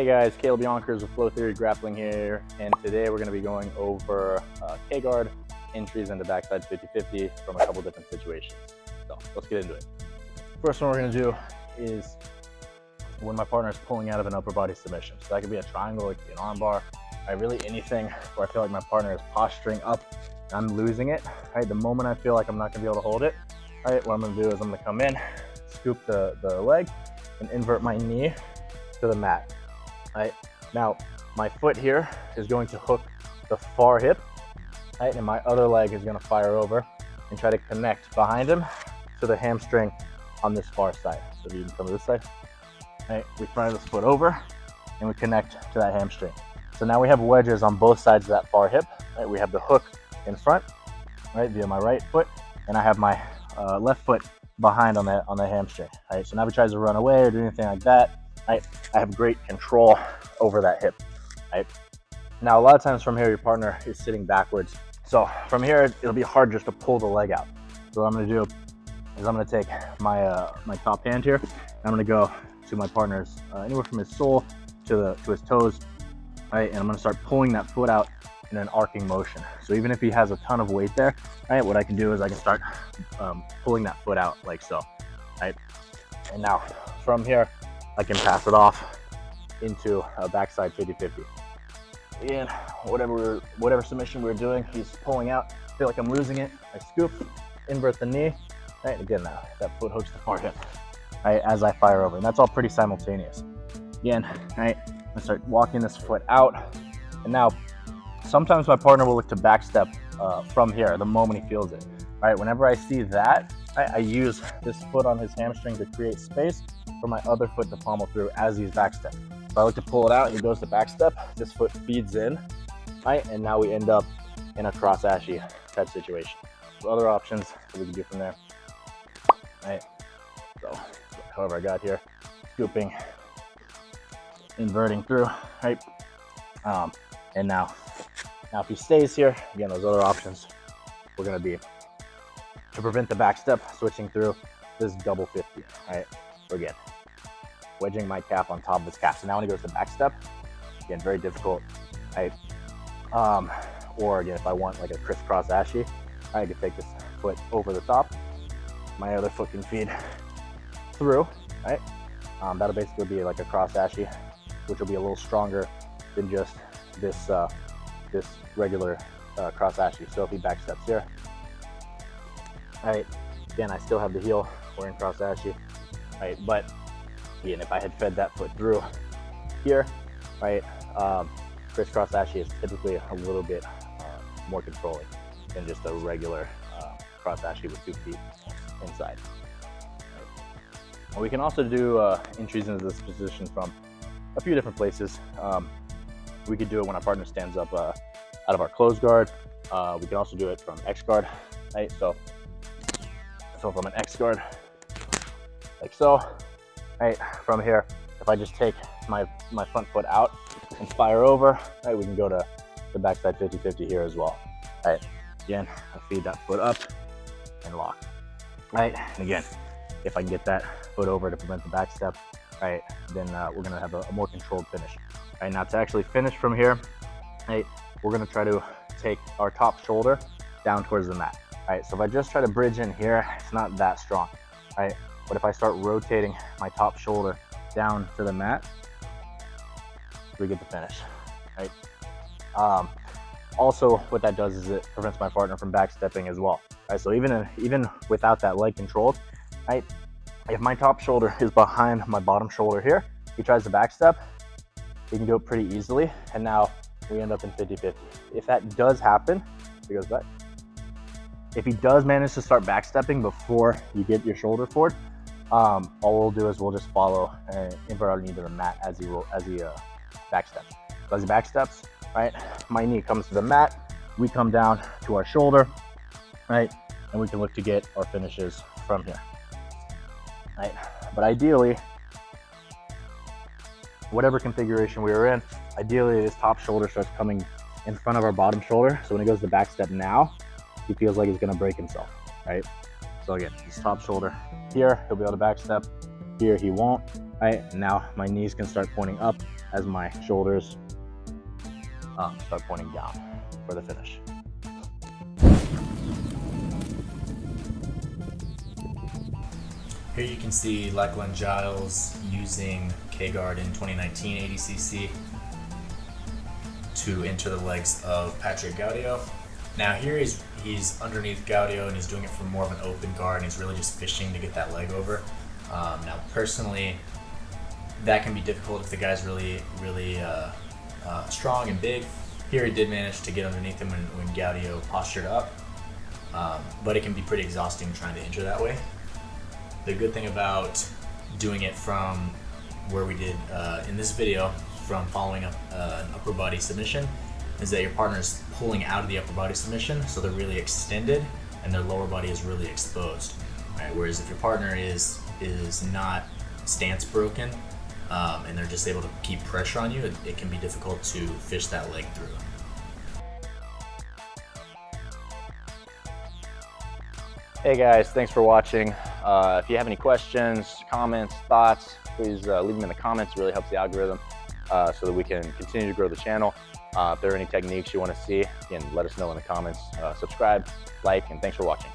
Hey guys, Caleb Yonkers with Flow Theory Grappling here, and today we're going to be going over K-guard entries into backside 50-50 from a couple different situations. So let's get into it. First one we're going to do is when my partner is pulling out of an upper body submission. So that could be a triangle, it could be an arm bar, right? Really anything where I feel like my partner is posturing up and I'm losing it. Right? The moment I feel like I'm not going to be able to hold it, right? What I'm going to do is I'm going to come in, scoop the leg, and invert my knee to the mat. Right? Now, my foot here is going to hook the far hip, right? And my other leg is going to fire over and try to connect behind him to the hamstring on this far side. So if you can come to this side, right? We fire this foot over and we connect to that hamstring. So now we have wedges on both sides of that far hip, right? We have the hook in front, right, via my right foot, and I have my left foot behind on the hamstring, right? So now if he tries to run away or do anything like that, right, I have great control over that hip, right? Now, a lot of times from here, your partner is sitting backwards. So from here, it'll be hard just to pull the leg out. So what I'm gonna do is I'm gonna take my my top hand here, and I'm gonna go to my partner's anywhere from his sole to his toes, right? And I'm gonna start pulling that foot out in an arcing motion. So even if he has a ton of weight there, right, what I can do is I can start pulling that foot out like so, right? And now from here, I can pass it off into a backside 50-50. And whatever submission we're doing, he's pulling out. I feel like I'm losing it. I scoop, invert the knee, right? Again, that foot hooks the far hip, right, as I fire over. And that's all pretty simultaneous. Again, right, I start walking this foot out. And now, sometimes my partner will look to backstep from here the moment he feels it, right? Whenever I see that, I use this foot on his hamstring to create space for my other foot to pommel through as he's backstep. If I look to pull it out, he goes to backstep, this foot feeds in, right? And now we end up in a cross Ashi type situation. So other options that we can do from there, right? So however I got here, scooping, inverting through, right? And now if he stays here, again, those other options, we're gonna be to prevent the backstep, switching through this double 50, right? So again, wedging my calf on top of his calf. So now when he goes to backstep, again, very difficult, right? Or again, if I want like a crisscross Ashi, I can take this foot over the top. My other foot can feed through, right? That'll basically be like a cross Ashi, which will be a little stronger than just this regular cross Ashi. So if he backsteps here, right? Again, I still have the heel. We're in cross Ashi, right? But again, if I had fed that foot through here, right? Crisscross Ashi is typically a little bit more controlling than just a regular cross Ashi with 2 feet inside. Right? And we can also do entries into this position from a few different places. We could do it when our partner stands up out of our closed guard. We can also do it from X guard, right? So from an X guard, like so, right? From here, if I just take my front foot out and fire over, right? We can go to the backside 50-50 here as well, right? Again, I feed that foot up and lock, right? And again, if I can get that foot over to prevent the backstep, right, then we're gonna have a more controlled finish. Right, now to actually finish from here, right, we're gonna try to take our top shoulder down towards the mat. Right, so if I just try to bridge in here, it's not that strong, right? But if I start rotating my top shoulder down to the mat, we get the finish, right? Also, what that does is it prevents my partner from backstepping as well, right? So even without that leg controlled, right? If my top shoulder is behind my bottom shoulder here, he tries to backstep, he can do it pretty easily, and now we end up in 50-50. If that does happen, he goes back. If he does manage to start backstepping before you get your shoulder forward, all we'll do is we'll just follow and invert our knee to the mat as he backsteps. So as he backsteps, right, my knee comes to the mat, we come down to our shoulder, right, and we can look to get our finishes from here, right? But ideally, whatever configuration we were in, ideally this top shoulder starts coming in front of our bottom shoulder. So when he goes to backstep now, he feels like he's gonna break himself, right? So again, his top shoulder here, he'll be able to backstep. Here he won't, right? And now my knees can start pointing up as my shoulders start pointing down for the finish. Here you can see Lachlan Giles using K-guard in 2019 ADCC to enter the legs of Patrick Gaudio. Now here he's underneath Gaudio and he's doing it from more of an open guard, and he's really just fishing to get that leg over. Now personally, that can be difficult if the guy's really strong and big. Here he did manage to get underneath him when Gaudio postured up, but it can be pretty exhausting trying to enter that way. The good thing about doing it from where we did in this video, from following up an upper body submission, is that your partner's pulling out of the upper body submission, so they're really extended and their lower body is really exposed. Right? Whereas if your partner is not stance broken and they're just able to keep pressure on you, it can be difficult to fish that leg through. Hey guys, thanks for watching. If you have any questions, comments, thoughts, please leave them in the comments. It really helps the algorithm so that we can continue to grow the channel. If there are any techniques you want to see, again, let us know in the comments. Subscribe, like, and thanks for watching.